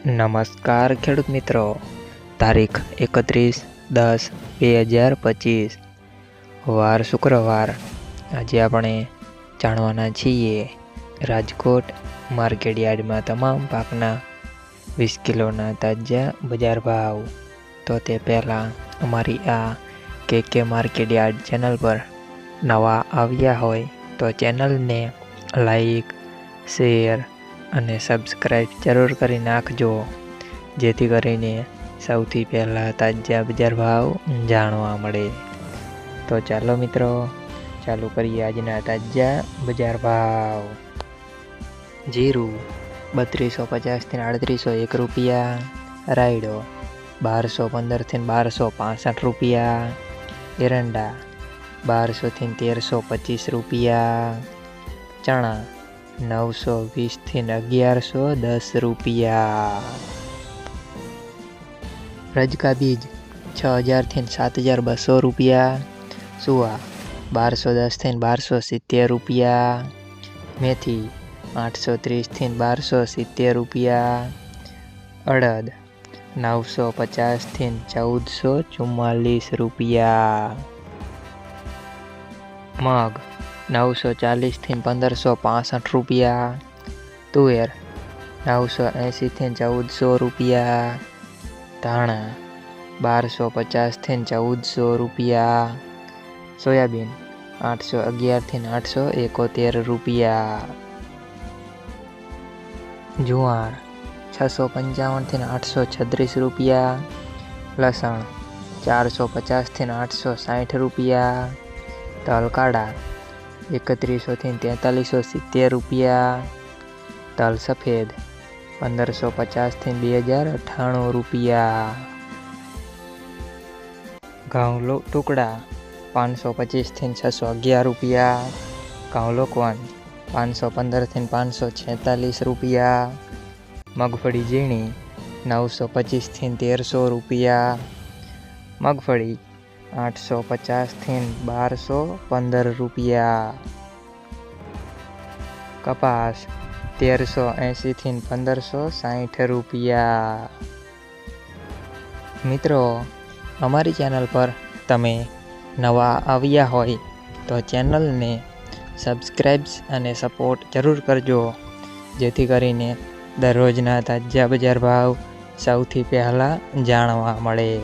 નમસ્કાર ખેડૂત મિત્રો, તારીખ 31/10/2025 વાર શુક્રવાર। આજે આપણે જાણવાના છીએ રાજકોટ માર્કેટ યાર્ડમાં તમામ પાકના 20 કિલોના તાજા બજાર ભાવ। તો તે પહેલાં અમારી આ કે માર્કેટ યાર્ડ ચેનલ પર નવા આવ્યા હોય તો ચેનલને લાઈક, શેર અને સબસ્ક્રાઈબ જરૂર કરી નાખજો, જેથી કરીને સૌથી પહેલાં તાજા બજાર ભાવ જાણવા મળે। તો ચાલો મિત્રો, ચાલુ કરીએ આજના તાજા બજાર ભાવ। જીરું 3250 થી 3801 રૂપિયા, રાયડો 1215 થી 1265 રૂપિયા, એરંડા 1200 થી 1325 રૂપિયા, ચણા 920 થી 1110 રૂપિયા, રજકા બીજ 6000 થી 7200 રૂપિયા, સુવા 1210 થી 1270 રૂપિયા, મેથી 830 થી 1270 રૂપિયા, અડદ 950 થી 1444 રૂપિયા, મગ 940 થી 1565 રૂપિયા, તુવેર 980 થી 1400 રૂપિયા, ધાણા 1250 થી 1400 રૂપિયા, સોયાબીન 811 થી 871 રૂપિયા, જુવાર 655 થી 836 રૂપિયા, લસણ 450 થી 860 રૂપિયા, તલ કાળા 3100 થી 4370 રૂપિયા, તલ સફેદ 1550 થી 2098 રૂપિયા, ઘઉં ટુકડા 525 થી 611 રૂપિયા, ઘઉં લોકવન 515 થી 546 રૂપિયા, મગફળી ઝીણી 925 થી 1300 રૂપિયા, મગફળી 850 થી 1215 રૂપિયા, કપાસ 1380 થી 1560 રૂપિયા। મિત્રો, અમારી ચેનલ પર તમે નવા આવ્યા હોય તો ચેનલને સબસ્ક્રાઈબ અને સપોર્ટ જરૂર કરજો, જેથી કરીને દરરોજના તાજા બજાર ભાવ સૌથી પહેલાં જાણવા મળે।